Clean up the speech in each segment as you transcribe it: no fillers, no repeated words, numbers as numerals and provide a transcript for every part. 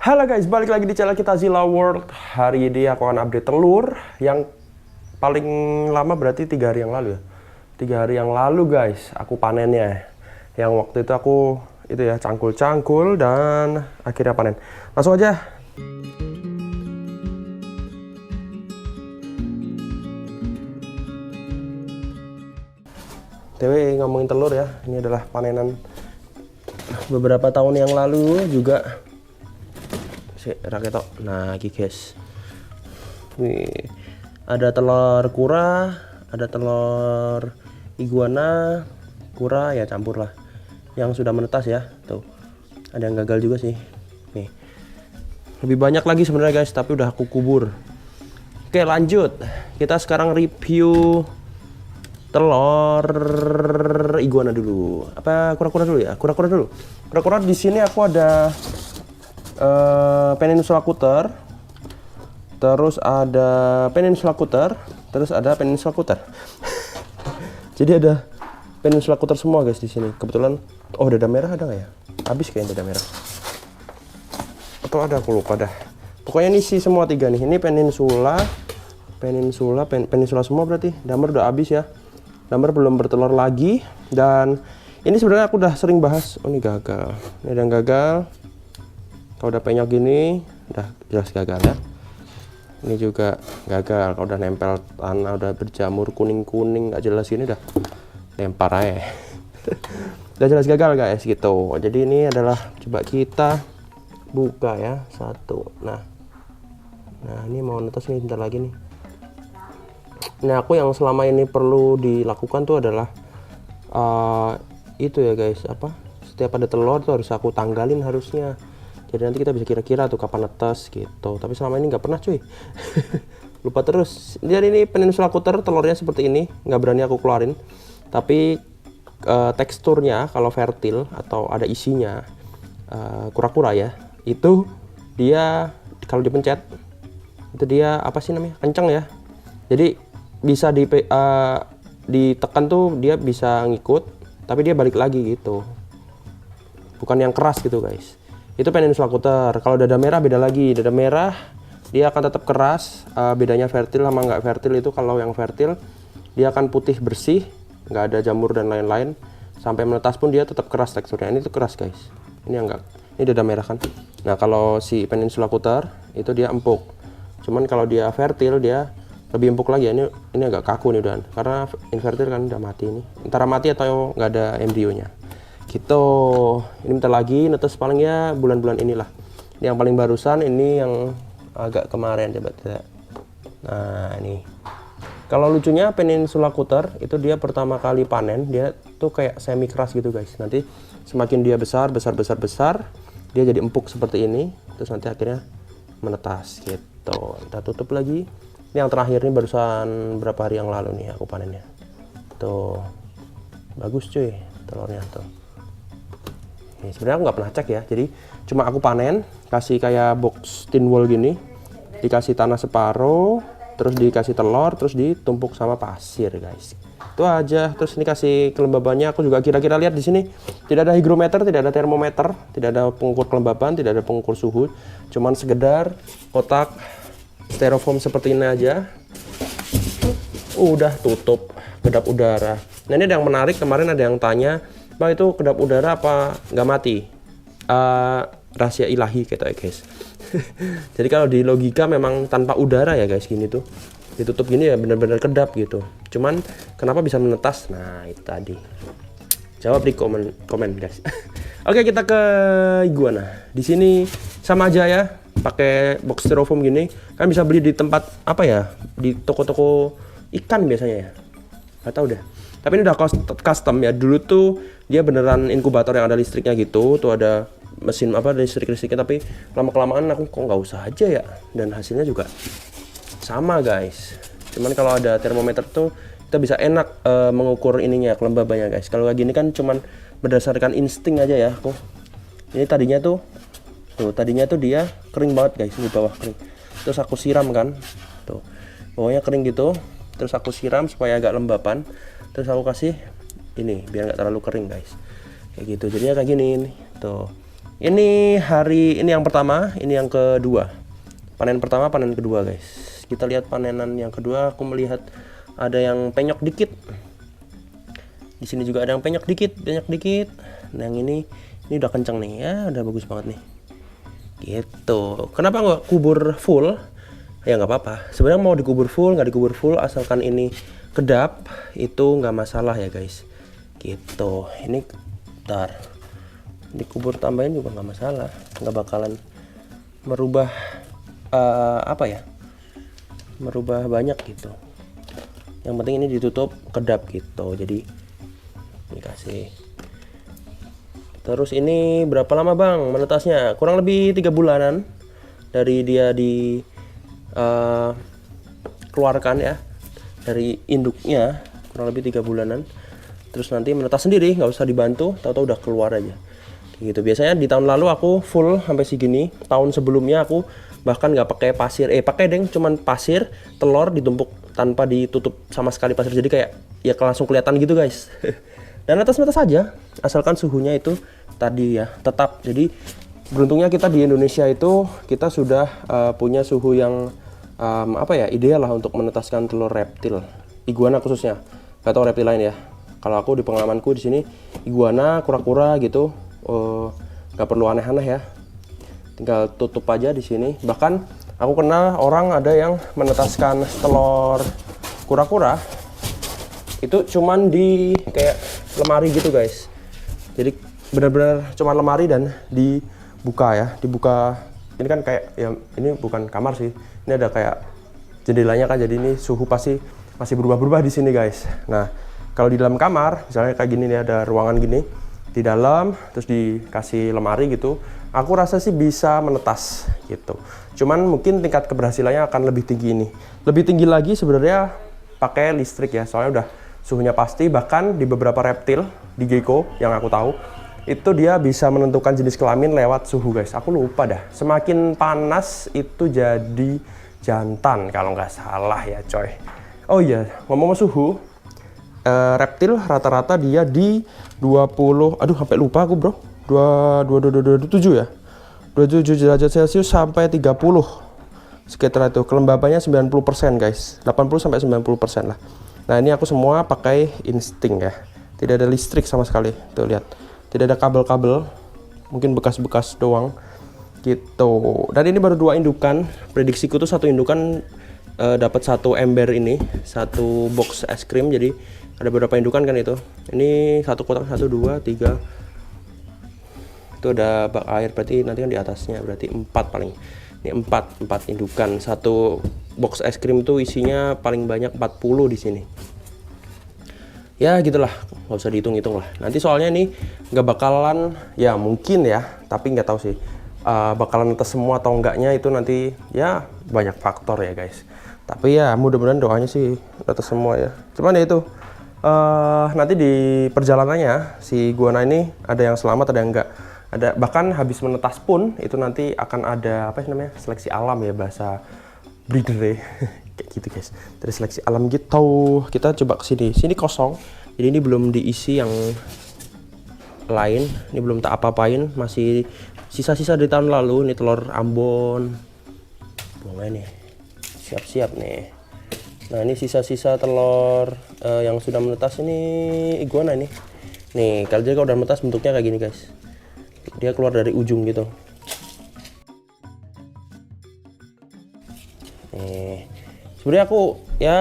Halo guys, balik lagi di channel kita Zilla World. Hari ini aku akan update telur yang paling lama berarti 3 hari yang lalu ya. 3 hari yang lalu guys, aku panennya. Yang waktu itu aku itu ya cangkul-cangkul dan akhirnya panen. Langsung aja. TW ngomongin telur ya, ini adalah panenan beberapa tahun yang lalu juga. Raketok. Nah, iki guys. Nih, ada telur kura, ada telur iguana, kura ya campur lah. Yang sudah menetas ya. Tuh. Ada yang gagal juga sih. Nih. Lebih banyak lagi sebenarnya guys, tapi udah aku kubur. Oke, lanjut. Kita sekarang review telur iguana dulu. Apa kura-kura dulu ya? Kura-kura dulu. Kura-kura di sini aku ada Peninsula Cutter, terus ada Peninsula Cutter, terus ada Peninsula Cutter. Jadi ada Peninsula Cutter semua guys di sini. Kebetulan, oh dada merah ada nggak ya? Habis kayaknya dada merah. Atau ada, aku lupa dah. Pokoknya ini sih semua 3 nih. Ini Peninsula semua berarti. Damer udah habis ya. Damer belum bertelur lagi. Dan ini sebenarnya aku udah sering bahas. Oh ini gagal. Ini ada yang gagal. Kalau udah penyok gini, udah jelas gagal ya. Ini juga gagal. Kalau udah nempel tanah, udah berjamur kuning-kuning, nggak jelas gini, udah lempar aja. Udah jelas gagal guys, gitu. Jadi ini adalah, coba kita buka ya, satu. Nah ini mau netes nih, bentar lagi nih. Nah aku yang selama ini perlu dilakukan tuh adalah itu ya guys, apa? Setiap ada telur tuh harus aku tanggalin harusnya. Jadi nanti kita bisa kira-kira tuh kapan netes gitu. Tapi selama ini nggak pernah cuy. Lupa terus. Jadi ini Peninsula Cutter telurnya seperti ini. Nggak berani aku keluarin. Tapi teksturnya kalau fertil atau ada isinya kura-kura ya. Itu dia kalau dipencet. Itu dia apa sih namanya? Kenceng ya. Jadi bisa ditekan tuh dia bisa ngikut. Tapi dia balik lagi gitu. Bukan yang keras gitu guys. Itu Peninsula Cutter. Kalau dada merah beda lagi. Dada merah dia akan tetap keras. Bedanya fertil sama nggak fertil itu, kalau yang fertil dia akan putih bersih, nggak ada jamur dan lain-lain. Sampai menetas pun dia tetap keras teksturnya. Ini tuh keras guys. Ini enggak. Ini dada merah kan. Nah kalau si Peninsula Cutter itu dia empuk. Cuman kalau dia fertil dia lebih empuk lagi. Ini agak kaku nih udah. Karena infertil kan udah mati ini. Antara mati atau nggak ada embrionya. Gitu. Ini bentar lagi netes palingnya bulan-bulan inilah. Ini yang paling barusan, ini yang agak kemarin coba kita. Nah ini kalau lucunya Peninsula Cutter itu dia pertama kali panen dia tuh kayak semi keras gitu guys. Nanti semakin dia besar dia jadi empuk seperti ini, terus nanti akhirnya menetas gitu. Kita tutup lagi. Ini yang terakhir nih barusan berapa hari yang lalu nih aku panennya. Tuh bagus cuy telurnya tuh. Ini sebenarnya aku nggak pernah cek ya, jadi cuma aku panen, kasih kayak box tin wool gini, dikasih tanah separuh, terus dikasih telur, terus ditumpuk sama pasir guys. Itu aja. Terus ini kasih kelembabannya, aku juga kira-kira lihat di sini tidak ada hygrometer, tidak ada termometer, tidak ada pengukur kelembaban, tidak ada pengukur suhu, cuman sekedar kotak styrofoam seperti ini aja. Udah tutup kedap udara. Nah ini ada yang menarik, kemarin ada yang tanya, Bang itu kedap udara apa nggak mati? Rahasia ilahi kata ya guys. Jadi kalau di logika memang tanpa udara ya guys, gini tuh ditutup gini ya benar-benar kedap gitu. Cuman kenapa bisa menetas? Nah itu tadi. Jawab di komen guys. Oke kita ke iguana. Di sini sama aja ya, pakai box styrofoam gini. Kan bisa beli di tempat apa ya? Di toko-toko ikan biasanya ya. Gak tau deh. Tapi ini udah custom ya. Dulu tuh dia beneran inkubator yang ada listriknya gitu. Tuh ada mesin apa listrik-listriknya. Tapi lama-kelamaan aku kok nggak usah aja ya. Dan hasilnya juga sama guys. Cuman kalau ada termometer tuh kita bisa enak mengukur ininya, kelembabannya guys. Kalau kayak gini kan cuman berdasarkan insting aja ya aku. Ini tadinya tuh dia kering banget guys, di bawah kering. Terus aku siram kan. Tuh. Bawahnya kering gitu. Terus aku siram supaya agak lembapan. Terus aku kasih ini biar nggak terlalu kering guys, kayak gitu. Jadinya kayak gini nih tuh. Ini hari ini yang pertama, ini yang kedua. Panen pertama, panen kedua, guys. Kita lihat panenan yang kedua. Aku melihat ada yang penyok dikit. Di sini juga ada yang penyok dikit. Nah, yang ini udah kenceng nih ya, udah bagus banget nih. Gitu. Kenapa nggak kubur full? Ya nggak apa-apa. Sebenarnya mau dikubur full, nggak dikubur full, asalkan ini kedap, itu nggak masalah ya, guys. Gitu. Ini, bentar. Dikubur tambahin juga nggak masalah, nggak bakalan merubah apa ya, merubah banyak gitu. Yang penting ini ditutup kedap gitu. Jadi dikasih. Terus ini berapa lama bang menetasnya? Kurang lebih 3 bulanan dari dia di keluarkan ya, dari induknya, kurang lebih 3 bulanan. Terus nanti menetas sendiri, nggak usah dibantu, tahu-tahu udah keluar aja gitu. Biasanya di tahun lalu aku full sampai segini. Tahun sebelumnya aku bahkan nggak pakai pasir, pakai deng, cuman pasir, telur ditumpuk tanpa ditutup sama sekali pasir, jadi kayak ya langsung kelihatan gitu, guys. Dan atas saja, asalkan suhunya itu tadi ya tetap. Jadi beruntungnya kita di Indonesia itu kita sudah punya suhu yang apa ya, ideal lah untuk menetaskan telur reptil, iguana khususnya. Gak tau reptil lain ya. Kalau aku di pengalamanku di sini iguana, kura-kura gitu, nggak perlu aneh-aneh ya, tinggal tutup aja di sini. Bahkan aku kenal orang ada yang menetaskan telur kura-kura itu cuman di kayak lemari gitu, guys. Jadi benar-benar cuman lemari dan dibuka ya, dibuka. Ini kan kayak ya, ini bukan kamar sih, ini ada kayak jendelanya kan, jadi ini suhu pasti masih berubah-berubah di sini, guys. Nah, kalau di dalam kamar misalnya kayak gini nih, ada ruangan gini di dalam, terus dikasih lemari gitu, aku rasa sih bisa menetas gitu. Cuman mungkin tingkat keberhasilannya akan lebih tinggi ini. Lebih tinggi lagi sebenarnya pakai listrik ya, soalnya udah suhunya pasti. Bahkan di beberapa reptil, di gecko yang aku tahu, itu dia bisa menentukan jenis kelamin lewat suhu, guys. Aku lupa dah, semakin panas itu jadi jantan kalau nggak salah ya, coy. Oh iya, ngomong suhu, reptil rata-rata dia di 20, aduh sampai lupa aku bro, 27 ya, 27 derajat Celcius sampai 30 sekitar itu. Kelembabannya 90%, guys, 80-90% lah. Nah, ini aku semua pakai insting ya, tidak ada listrik sama sekali. Tuh lihat, tidak ada kabel-kabel, mungkin bekas-bekas doang gitu. Dan ini baru 2 indukan. Prediksiku tuh satu indukan dapat 1 ember ini, 1 box es krim. Jadi ada beberapa indukan kan itu. Ini 1 kotak, 1, 2, 3. Itu ada bak air, berarti nanti kan di atasnya berarti 4 paling. Ini 4 indukan. 1 box es krim itu isinya paling banyak 40 di sini. Ya gitulah, nggak usah dihitung-hitung lah. Nanti soalnya ini nggak bakalan, ya mungkin ya, tapi nggak tahu sih bakalan netes semua atau enggaknya, itu nanti ya banyak faktor ya, guys. Tapi ya mudah-mudahan doanya sih netes semua ya. Cuman ya itu nanti di perjalanannya si iguana ini ada yang selamat, ada yang enggak. Ada bahkan habis menetas pun itu nanti akan ada apa namanya, seleksi alam ya, bahasa breeder ya. Kayak gitu, guys. Dari seleksi alam gitu. Kita coba ke sini. Sini kosong. Jadi ini belum diisi yang lain. Ini belum tak apa-apain, masih sisa-sisa dari tahun lalu. Ini telur Ambon. Bunga nih. Siap-siap nih. Nah, ini sisa-sisa telur yang sudah menetas ini iguana ini. Nih, kalau udah menetas bentuknya kayak gini, guys. Dia keluar dari ujung gitu. Nih. Sebenarnya aku ya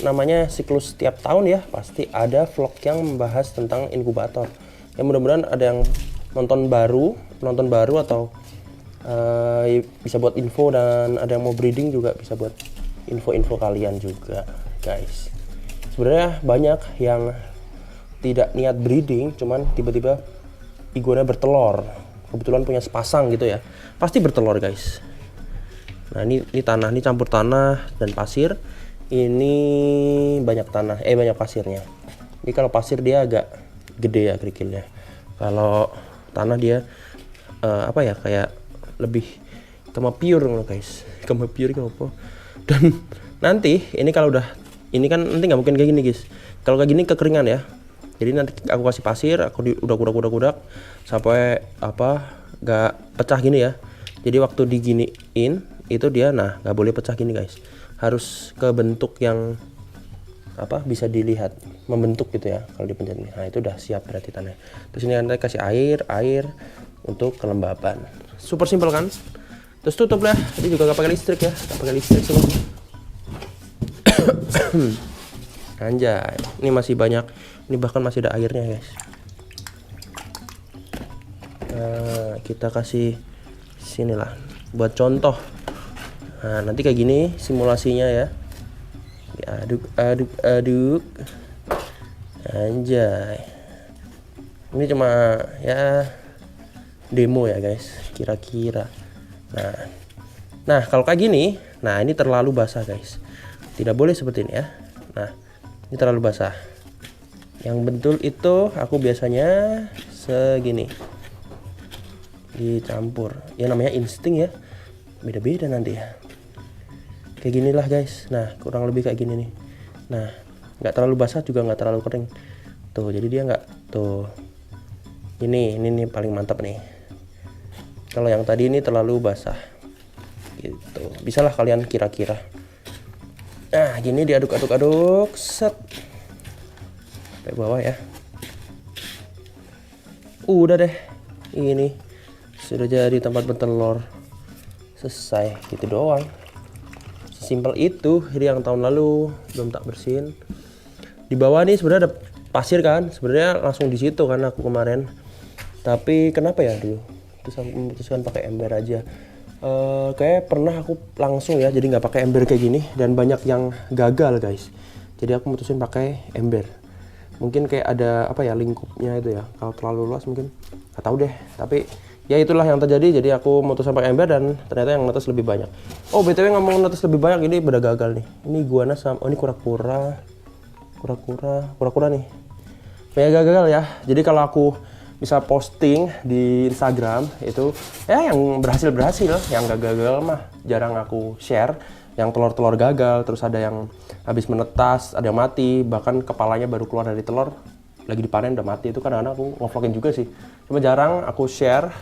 namanya siklus setiap tahun ya pasti ada vlog yang membahas tentang inkubator. Ya mudah-mudahan ada yang penonton baru atau bisa buat info, dan ada yang mau breeding juga bisa buat info-info kalian juga, guys. Sebenarnya banyak yang tidak niat breeding, cuman tiba-tiba iguana bertelur. Kebetulan punya sepasang gitu ya, pasti bertelur, guys. Nah, ini tanah, ini campur tanah dan pasir. Ini banyak tanah, banyak pasirnya. Ini kalau pasir dia agak gede ya kerikilnya. Kalau tanah dia apa ya, kayak lebih kemapiur loh, guys. Kemapiur apa? Dan nanti ini kalau udah, ini kan nanti nggak mungkin kayak gini, guys. Kalau kayak gini kekeringan ya. Jadi nanti aku kasih pasir, aku udah kudak sampai nggak pecah gini ya. Jadi waktu diginiin itu dia nggak boleh pecah gini guys, harus ke bentuk yang bisa dilihat membentuk gitu ya kalau dipencet nih. Nah itu udah siap berarti tanahnya. Terus ini nanti kasih air untuk kelembapan. Super simpel kan? Terus tutup lah. Ini juga nggak pakai listrik ya, nggak pakai listrik semua. Anjay, ini masih banyak, ini bahkan masih ada airnya guys. Nah, kita kasih sinilah buat contoh. Nah nanti kayak gini simulasinya ya. Aduk anjay. Ini cuma ya demo ya guys, kira-kira. Nah kalau kayak gini, nah ini terlalu basah guys, tidak boleh seperti ini ya. Nah ini terlalu basah. Yang betul itu aku biasanya segini, dicampur ya, namanya insting ya, beda-beda nanti ya. Kayak ginilah guys. Nah kurang lebih kayak gini nih. Nah nggak terlalu basah juga nggak terlalu kering tuh, jadi dia nggak tuh. Ini paling mantap nih. Kalau yang tadi ini terlalu basah gitu, bisalah kalian kira-kira. Nah gini diaduk set sampai bawah ya. Udah deh, ini sudah jadi tempat bertelur. Selesai gitu doang. Simpel itu. Jadi yang tahun lalu belum tak bersihin. Di bawah nih sebenarnya ada pasir kan, sebenarnya langsung di situ kan aku kemarin. Tapi kenapa ya dulu? Terus aku memutuskan pakai ember aja. Kayak pernah aku langsung ya, jadi nggak pakai ember kayak gini dan banyak yang gagal guys. Jadi aku mutusin pakai ember. Mungkin kayak ada lingkupnya itu ya. Kalau terlalu luas mungkin nggak tahu deh. Tapi ya itulah yang terjadi. Jadi aku mutusin pakai ember dan ternyata yang netes lebih banyak. Oh btw ngomong netes lebih banyak, ini udah gagal nih. Ini iguana sama ini kura-kura nih. Kayak gagal ya. Jadi kalau aku bisa posting di Instagram itu ya yang berhasil, yang gagal mah jarang aku share. Yang telur gagal, terus ada yang habis menetas, ada yang mati, bahkan kepalanya baru keluar dari telur lagi dipanen udah mati. Itu kadang-kadang aku ngevlogin juga sih, cuma jarang aku share.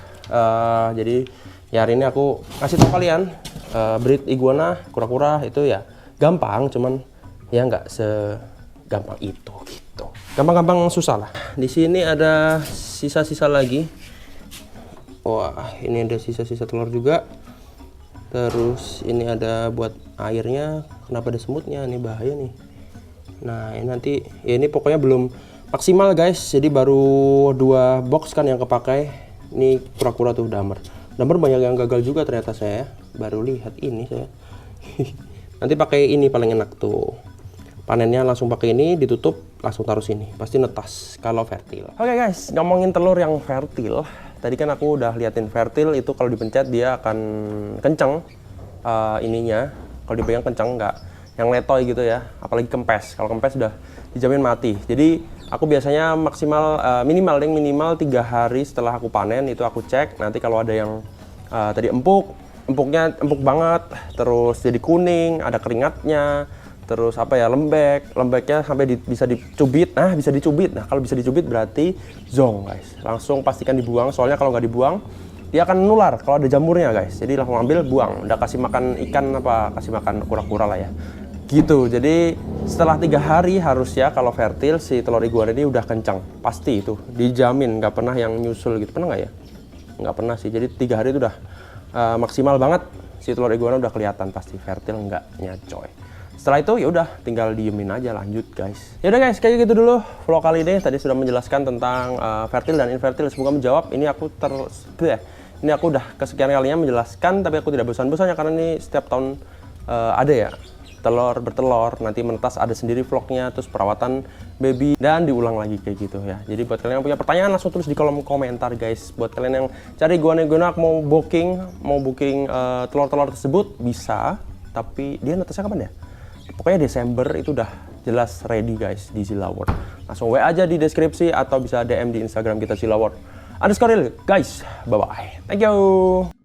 Jadi ya hari ini aku kasih tau kalian breed iguana kura-kura itu ya gampang, cuman ya nggak segampang itu gitu. Gampang-gampang susah lah. Di sini ada sisa-sisa lagi. Wah, ini ada sisa-sisa telur juga. Terus ini ada buat airnya. Kenapa ada semutnya? Ini bahaya nih. Nah, ini nanti ya ini pokoknya belum maksimal guys. Jadi baru 2 box kan yang kepakai. Ini kura-kura tuh damer banyak yang gagal juga ternyata, saya baru lihat ini saya. Nanti pakai ini paling enak tuh. Panennya langsung pakai ini, ditutup, langsung taruh sini. Pasti netas kalau fertil. Oke guys, ngomongin telur yang fertil. Tadi kan aku udah liatin fertil itu kalau dipencet dia akan kenceng ininya. Kalau dipegang kenceng, nggak yang letoy gitu ya. Apalagi kempes. Kalau kempes udah dijamin mati. Jadi aku biasanya maksimal minimal 3 hari setelah aku panen itu aku cek. Nanti kalau ada yang tadi empuknya empuk banget, terus jadi kuning, ada keringatnya. Terus lembeknya sampai bisa dicubit. Nah kalau bisa dicubit berarti zong guys, langsung pastikan dibuang. Soalnya kalau nggak dibuang dia akan nular kalau ada jamurnya guys. Jadi langsung ambil, buang. Udah kasih makan ikan kasih makan kura-kura lah ya gitu. Jadi setelah 3 hari harus ya kalau fertil si telur iguana ini udah kencang, pasti itu dijamin. Nggak pernah yang nyusul gitu, pernah nggak ya? Nggak pernah sih. Jadi 3 hari itu udah maksimal banget si telur iguana udah kelihatan pasti fertil, enggaknya coy. Setelah itu ya udah tinggal diemin aja, lanjut guys. Ya udah guys, kayak gitu dulu vlog kali ini. Tadi sudah menjelaskan tentang fertil dan infertil, semoga menjawab. Ini aku udah kesekian kalinya menjelaskan, tapi aku tidak bosan-bosannya karena ini setiap tahun ada ya telur bertelur, nanti menetas ada sendiri vlognya, terus perawatan baby dan diulang lagi kayak gitu ya. Jadi buat kalian yang punya pertanyaan langsung tulis di kolom komentar guys. Buat kalian yang cari iguana mau booking telur-telur tersebut bisa, tapi dia netasnya kapan ya? Pokoknya Desember itu udah jelas ready guys di Zilla World. Langsung WA aja di deskripsi atau bisa DM di Instagram kita Zilla World _real guys. Bye bye. Thank you.